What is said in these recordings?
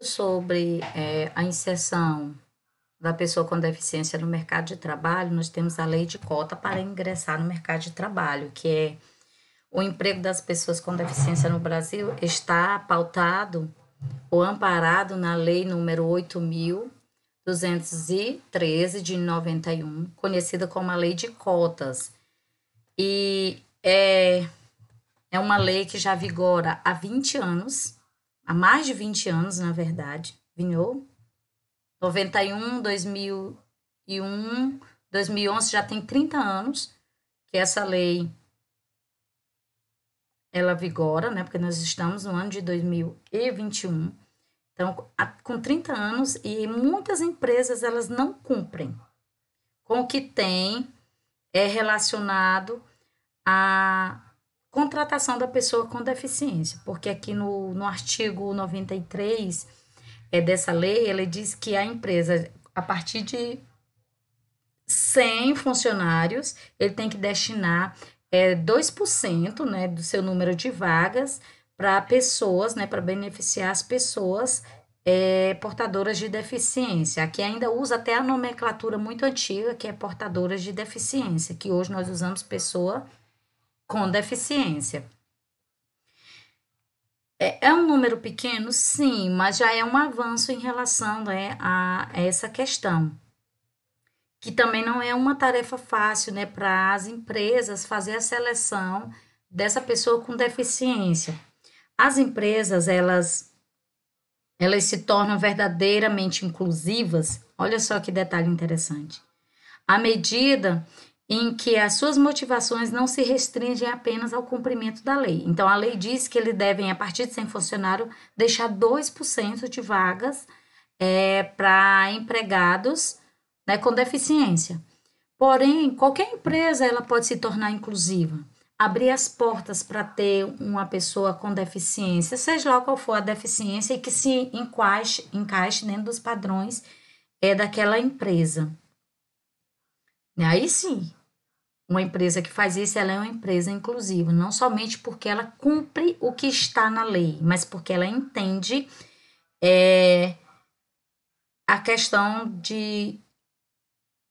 Sobre a inserção da pessoa com deficiência no mercado de trabalho, nós temos a lei de cota para ingressar no mercado de trabalho, que é o emprego das pessoas com deficiência no Brasil está pautado ou amparado na lei número 8.213 de 91, conhecida como a lei de cotas. E é uma lei que já vigora há 20 anos, há mais de 20 anos, na verdade, vinhou 91, 2001, 2011, já tem 30 anos que essa lei ela vigora, né? Porque nós estamos no ano de 2021. Então, com 30 anos e muitas empresas elas não cumprem com o que tem relacionado à contratação da pessoa com deficiência, porque aqui no artigo 93 dessa lei, ele diz que a empresa, a partir de 100 funcionários, ele tem que destinar 2%, né, do seu número de vagas para pessoas, né, para beneficiar as pessoas portadoras de deficiência. Aqui ainda usa até a nomenclatura muito antiga, que é portadoras de deficiência, que hoje nós usamos pessoa com deficiência. É um número pequeno, sim, mas já é um avanço em relação, né, a essa questão. Que também não é uma tarefa fácil, né, para as empresas fazer a seleção dessa pessoa com deficiência. As empresas, elas se tornam verdadeiramente inclusivas. Olha só que detalhe interessante. À medida em que as suas motivações não se restringem apenas ao cumprimento da lei. Então, a lei diz que eles devem, a partir de 100 funcionários, deixar 2% de vagas para empregados, né, com deficiência. Porém, qualquer empresa ela pode se tornar inclusiva, abrir as portas para ter uma pessoa com deficiência, seja lá qual for a deficiência, e que se encaixe dentro dos padrões daquela empresa. Aí sim, uma empresa que faz isso, ela é uma empresa inclusiva, não somente porque ela cumpre o que está na lei, mas porque ela entende a questão de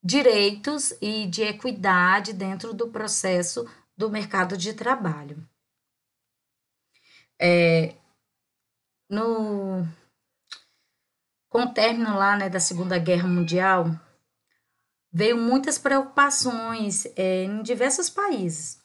direitos e de equidade dentro do processo do mercado de trabalho. Com o término lá, né, da Segunda Guerra Mundial, veio muitas preocupações em diversos países,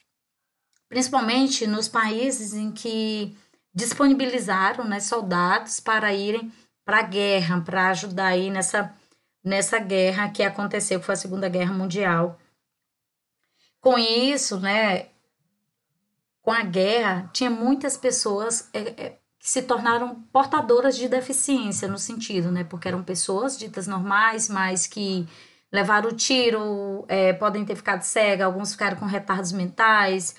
principalmente nos países em que disponibilizaram, né, soldados para irem para a guerra, para ajudar aí nessa guerra que aconteceu, que foi a Segunda Guerra Mundial. Com isso, né, com a guerra, tinha muitas pessoas que se tornaram portadoras de deficiência, no sentido, né, porque eram pessoas ditas normais, mas que levaram o tiro, podem ter ficado cega, alguns ficaram com retardos mentais,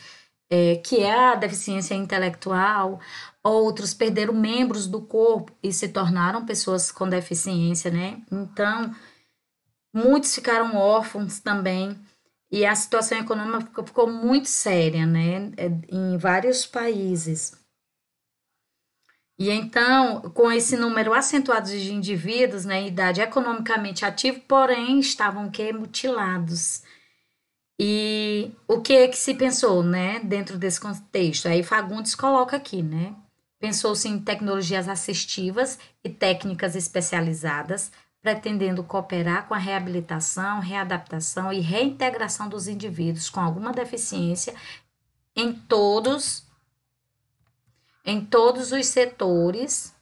que é a deficiência intelectual, outros perderam membros do corpo e se tornaram pessoas com deficiência, né? Então, muitos ficaram órfãos também, e a situação econômica ficou muito séria, né? Em vários países. E então, com esse número acentuado de indivíduos, né, em idade economicamente ativa, porém estavam mutilados. E o que é que se pensou, né, dentro desse contexto? Aí Fagundes coloca aqui, né? Pensou-se em tecnologias assistivas e técnicas especializadas, pretendendo cooperar com a reabilitação, readaptação e reintegração dos indivíduos com alguma deficiência em todos, em todos os setores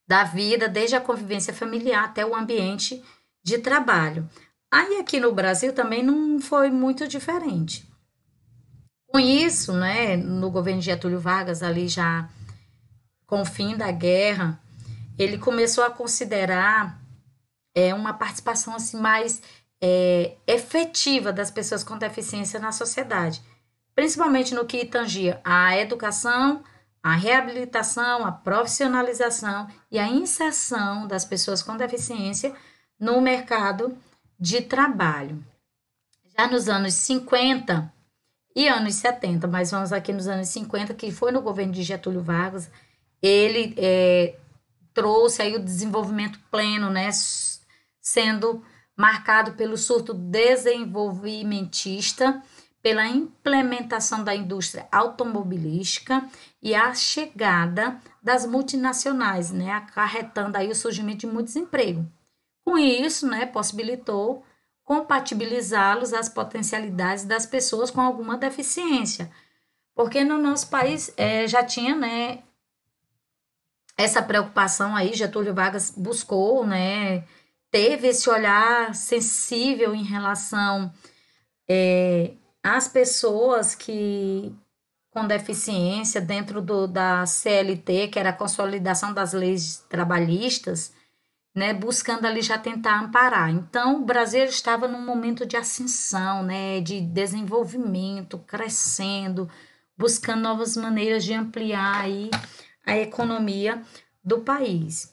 da vida, desde a convivência familiar até o ambiente de trabalho. Aí aqui no Brasil também não foi muito diferente. Com isso, né, no governo de Getúlio Vargas, ali já com o fim da guerra, ele começou a considerar uma participação assim mais efetiva das pessoas com deficiência na sociedade, principalmente no que tangia à educação, à reabilitação, à profissionalização e à inserção das pessoas com deficiência no mercado de trabalho. Já nos anos 50 e anos 70, mas vamos aqui nos anos 50, que foi no governo de Getúlio Vargas, ele trouxe aí o desenvolvimento pleno, né, sendo marcado pelo surto desenvolvimentista, pela implementação da indústria automobilística e a chegada das multinacionais, né, acarretando aí o surgimento de muito desemprego. Com isso, né, possibilitou compatibilizá-los às potencialidades das pessoas com alguma deficiência, porque no nosso país já tinha, né, essa preocupação aí, Getúlio Vargas buscou, né, teve esse olhar sensível em relação às pessoas que com deficiência dentro da CLT, que era a Consolidação das Leis Trabalhistas, né, buscando ali já tentar amparar. Então, o Brasil estava num momento de ascensão, né, de desenvolvimento, crescendo, buscando novas maneiras de ampliar aí a economia do país.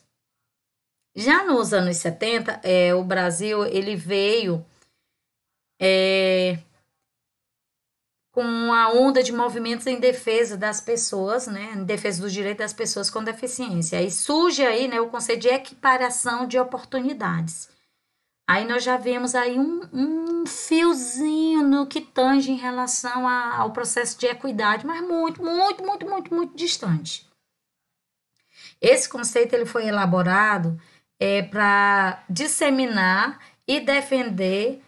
Já nos anos 70, o Brasil ele veio com a onda de movimentos em defesa das pessoas, né, em defesa dos direitos das pessoas com deficiência. Aí surge aí, né, o conceito de equiparação de oportunidades. Aí nós já vemos aí um fiozinho no que tange em relação ao processo de equidade, mas muito, muito, muito, muito, muito distante. Esse conceito ele foi elaborado para disseminar e defender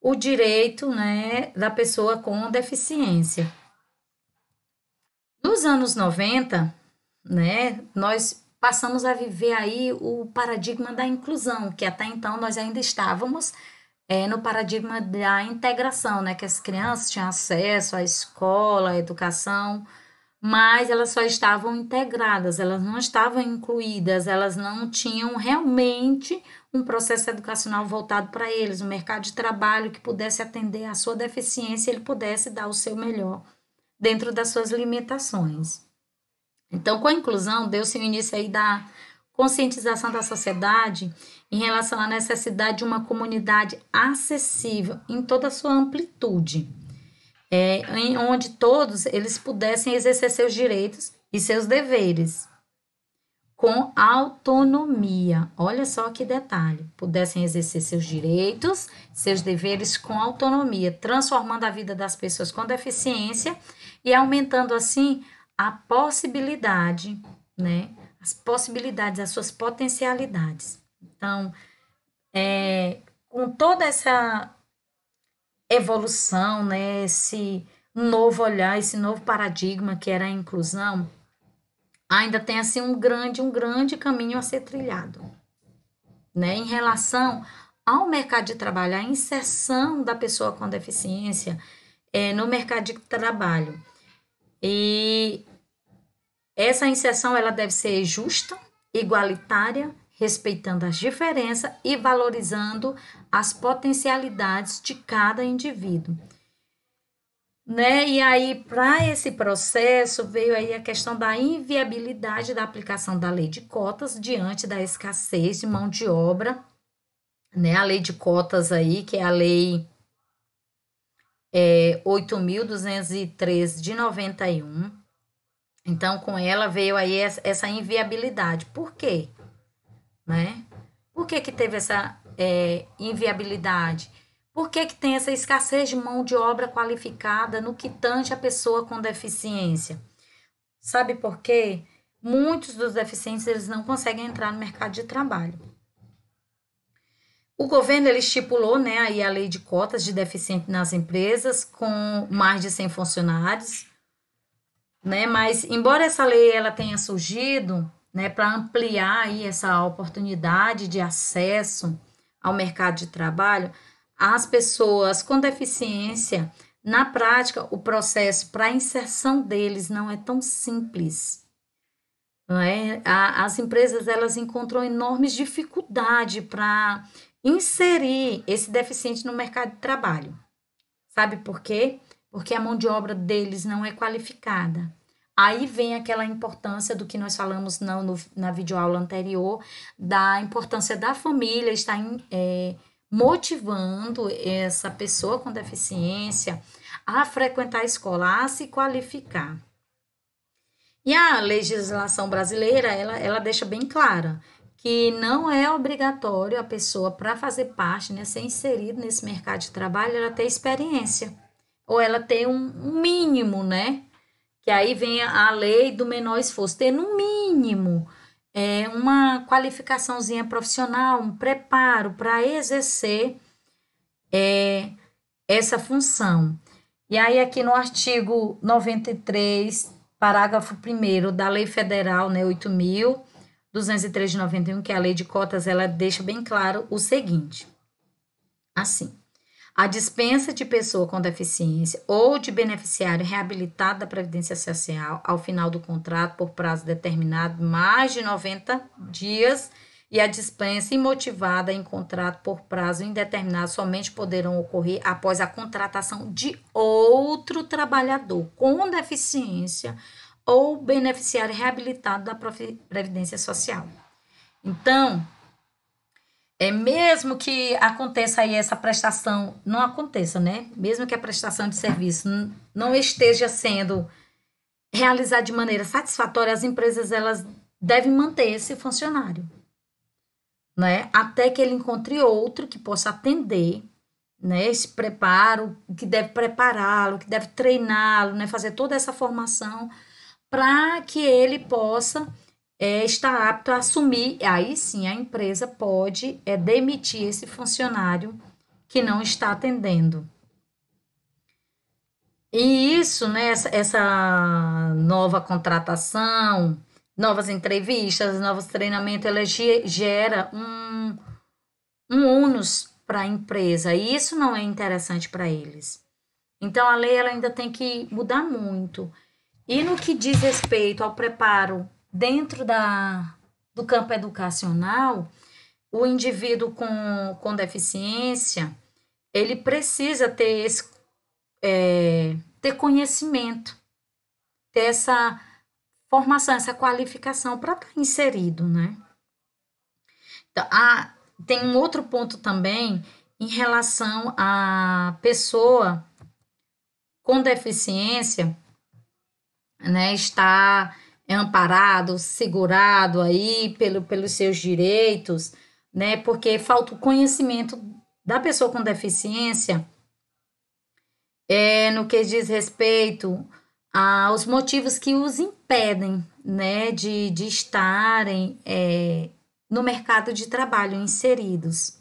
o direito, né, da pessoa com deficiência. Nos anos 90, né, nós passamos a viver aí o paradigma da inclusão, que até então nós ainda estávamos no paradigma da integração, né, que as crianças tinham acesso à escola, à educação, mas elas só estavam integradas, elas não estavam incluídas, elas não tinham realmente um processo educacional voltado para eles, um mercado de trabalho que pudesse atender à sua deficiência, ele pudesse dar o seu melhor dentro das suas limitações. Então, com a inclusão, deu-se o início aí da conscientização da sociedade em relação à necessidade de uma comunidade acessível em toda a sua amplitude, em onde todos eles pudessem exercer seus direitos e seus deveres com autonomia. Olha só que detalhe, pudessem exercer seus direitos, seus deveres com autonomia, transformando a vida das pessoas com deficiência e aumentando assim a possibilidade, né? As possibilidades, as suas potencialidades. Então, com toda essa evolução, né? Esse novo olhar, esse novo paradigma que era a inclusão, ainda tem assim um grande caminho a ser trilhado, né? Em relação ao mercado de trabalho, a inserção da pessoa com deficiência no mercado de trabalho. E essa inserção ela deve ser justa, igualitária, respeitando as diferenças e valorizando as potencialidades de cada indivíduo. Né? E aí, para esse processo, veio aí a questão da inviabilidade da aplicação da lei de cotas diante da escassez de mão de obra, né? A lei de cotas aí, que é a lei 8.203 de 91. Então, com ela veio aí essa inviabilidade. Por quê? Né? Por que teve essa inviabilidade? Por que tem essa escassez de mão de obra qualificada no que tange a pessoa com deficiência? Sabe por quê? Muitos dos deficientes eles não conseguem entrar no mercado de trabalho. O governo ele estipulou, né, aí a lei de cotas de deficiente nas empresas com mais de 100 funcionários, né? Mas embora essa lei ela tenha surgido, né, para ampliar aí essa oportunidade de acesso ao mercado de trabalho, as pessoas com deficiência, na prática, o processo para a inserção deles não é tão simples. Não é? As empresas elas encontram enormes dificuldades para inserir esse deficiente no mercado de trabalho. Sabe por quê? Porque a mão de obra deles não é qualificada. Aí vem aquela importância do que nós falamos na videoaula anterior, da importância da família estar motivando essa pessoa com deficiência a frequentar a escola, a se qualificar. E a legislação brasileira, ela deixa bem clara que não é obrigatório a pessoa, para fazer parte, né, ser inserido nesse mercado de trabalho, ela ter experiência, ou ela ter um mínimo, né? Que aí vem a lei do menor esforço, ter no mínimo uma qualificaçãozinha profissional, um preparo para exercer essa função. E aí, aqui no artigo 93, parágrafo primeiro da Lei Federal, né, 8.203 de 91, que é a Lei de Cotas, ela deixa bem claro o seguinte: assim, a dispensa de pessoa com deficiência ou de beneficiário reabilitado da Previdência Social ao final do contrato por prazo determinado mais de 90 dias e a dispensa imotivada em contrato por prazo indeterminado somente poderão ocorrer após a contratação de outro trabalhador com deficiência ou beneficiário reabilitado da Previdência Social. Então, mesmo que aconteça aí essa prestação, não aconteça, né? Mesmo que a prestação de serviço não esteja sendo realizada de maneira satisfatória, as empresas elas devem manter esse funcionário, né? Até que ele encontre outro que possa atender, né? Esse preparo, que deve prepará-lo, que deve treiná-lo, né? Fazer toda essa formação para que ele possa estar apto a assumir. Aí sim a empresa pode demitir esse funcionário que não está atendendo. E isso, né, essa nova contratação, novas entrevistas, novos treinamentos, ela gera um ônus para a empresa, e isso não é interessante para eles. Então, a lei ela ainda tem que mudar muito. E no que diz respeito ao preparo dentro do campo educacional, o indivíduo com deficiência, ele precisa ter conhecimento, ter essa formação, essa qualificação para estar inserido, né? Então, tem um outro ponto também em relação à pessoa com deficiência, né, está amparado, segurado aí pelos seus direitos, né, porque falta o conhecimento da pessoa com deficiência no que diz respeito aos motivos que os impedem, né, de estarem no mercado de trabalho inseridos.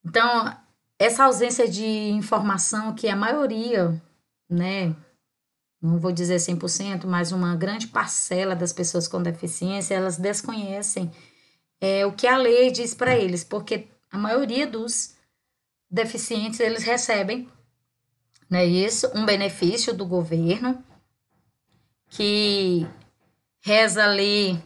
Então, essa ausência de informação que a maioria, né, não vou dizer 100%, mas uma grande parcela das pessoas com deficiência, elas desconhecem o que a lei diz para eles, porque a maioria dos deficientes, eles recebem, né, isso, um benefício do governo, que reza ali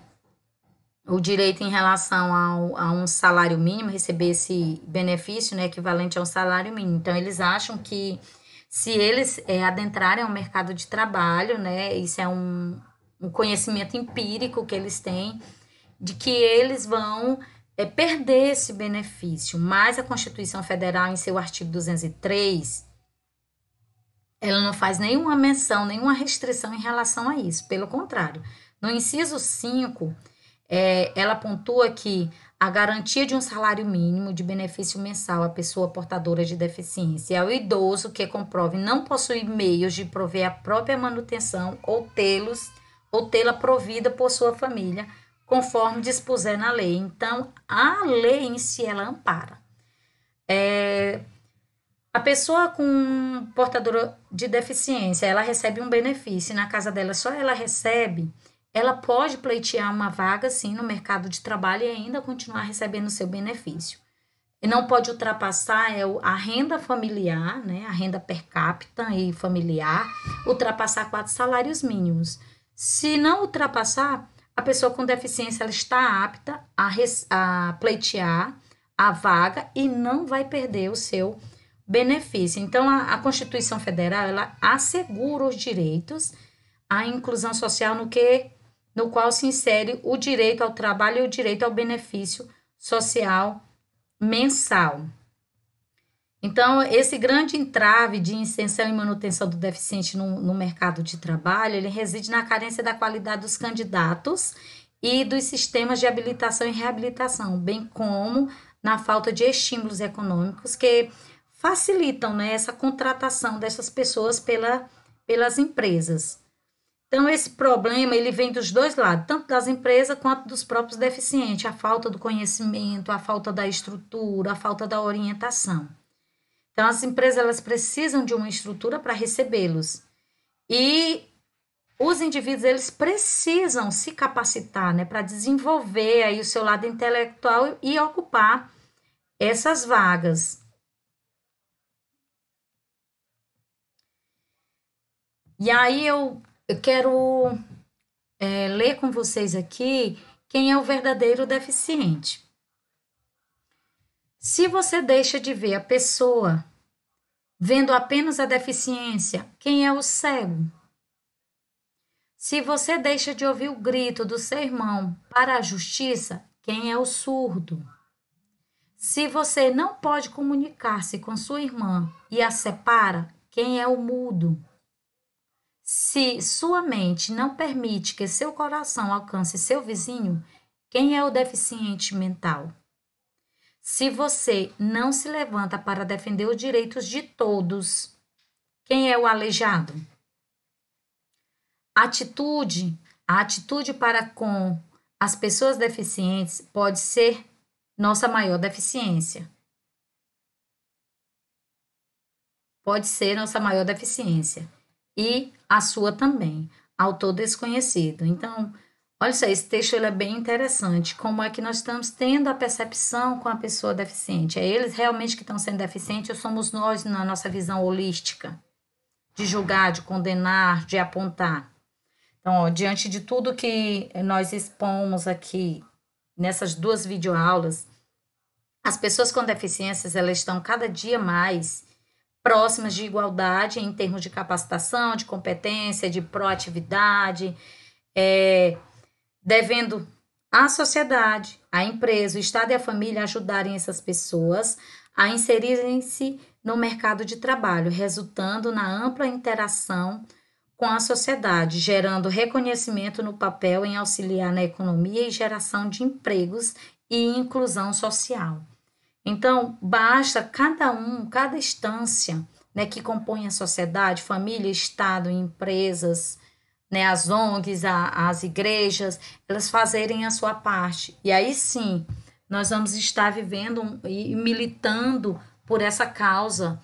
o direito em relação a um salário mínimo, receber esse benefício, né, equivalente a um salário mínimo. Então, eles acham que se eles adentrarem ao mercado de trabalho, né, isso é um conhecimento empírico que eles têm, de que eles vão perder esse benefício. Mas a Constituição Federal, em seu artigo 203, ela não faz nenhuma menção, nenhuma restrição em relação a isso. Pelo contrário, no inciso 5, ela pontua que a garantia de um salário mínimo de benefício mensal à pessoa portadora de deficiência e ao idoso que comprove não possuir meios de prover a própria manutenção ou tê-la provida por sua família, conforme dispuser na lei. Então, a lei em si, ela ampara. A pessoa com portadora de deficiência, ela recebe um benefício, e na casa dela só ela recebe, ela pode pleitear uma vaga, sim, no mercado de trabalho e ainda continuar recebendo o seu benefício. E não pode ultrapassar a renda familiar, né, a renda per capita e familiar, ultrapassar 4 salários mínimos. Se não ultrapassar, a pessoa com deficiência ela está apta a pleitear a vaga e não vai perder o seu benefício. Então, a Constituição Federal ela assegura os direitos à inclusão social no qual se insere o direito ao trabalho e o direito ao benefício social mensal. Então, esse grande entrave de extensão e manutenção do deficiente no mercado de trabalho, ele reside na carência da qualidade dos candidatos e dos sistemas de habilitação e reabilitação, bem como na falta de estímulos econômicos que facilitam, né, essa contratação dessas pessoas pelas empresas. Então, esse problema ele vem dos dois lados, tanto das empresas quanto dos próprios deficientes, a falta do conhecimento, a falta da estrutura, a falta da orientação. Então, as empresas elas precisam de uma estrutura para recebê-los. E os indivíduos eles precisam se capacitar, né, para desenvolver aí o seu lado intelectual e ocupar essas vagas. E aí eu quero ler com vocês aqui quem é o verdadeiro deficiente. Se você deixa de ver a pessoa vendo apenas a deficiência, quem é o cego? Se você deixa de ouvir o grito do seu irmão para a justiça, quem é o surdo? Se você não pode comunicar-se com sua irmã e a separa, quem é o mudo? Se sua mente não permite que seu coração alcance seu vizinho, quem é o deficiente mental? Se você não se levanta para defender os direitos de todos, quem é o aleijado? A atitude para com as pessoas deficientes pode ser nossa maior deficiência. Pode ser nossa maior deficiência. E a sua também. Autor desconhecido. Então, olha só, esse texto ele é bem interessante. Como é que nós estamos tendo a percepção com a pessoa deficiente? É eles realmente que estão sendo deficientes ou somos nós na nossa visão holística? De julgar, de condenar, de apontar. Então, ó, diante de tudo que nós expomos aqui nessas duas videoaulas, as pessoas com deficiências elas estão cada dia mais próximas de igualdade em termos de capacitação, de competência, de proatividade, devendo à sociedade, à empresa, o Estado e a família ajudarem essas pessoas a inserirem-se no mercado de trabalho, resultando na ampla interação com a sociedade, gerando reconhecimento no papel em auxiliar na economia e geração de empregos e inclusão social. Então, basta cada instância, né, que compõe a sociedade, família, Estado, empresas, né, as ONGs, as igrejas, elas fazerem a sua parte. E aí sim, nós vamos estar vivendo e militando por essa causa,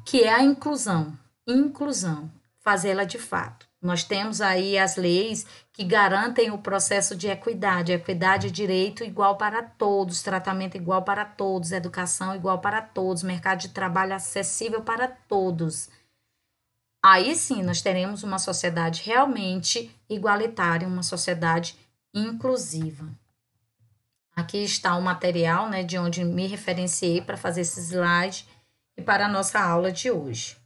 que é a inclusão. Inclusão, fazê-la de fato. Nós temos aí as leis que garantem o processo de equidade. Equidade é direito igual para todos, tratamento igual para todos, educação igual para todos, mercado de trabalho acessível para todos. Aí sim nós teremos uma sociedade realmente igualitária, uma sociedade inclusiva. Aqui está o material, né, de onde me referenciei para fazer esse slide e para a nossa aula de hoje.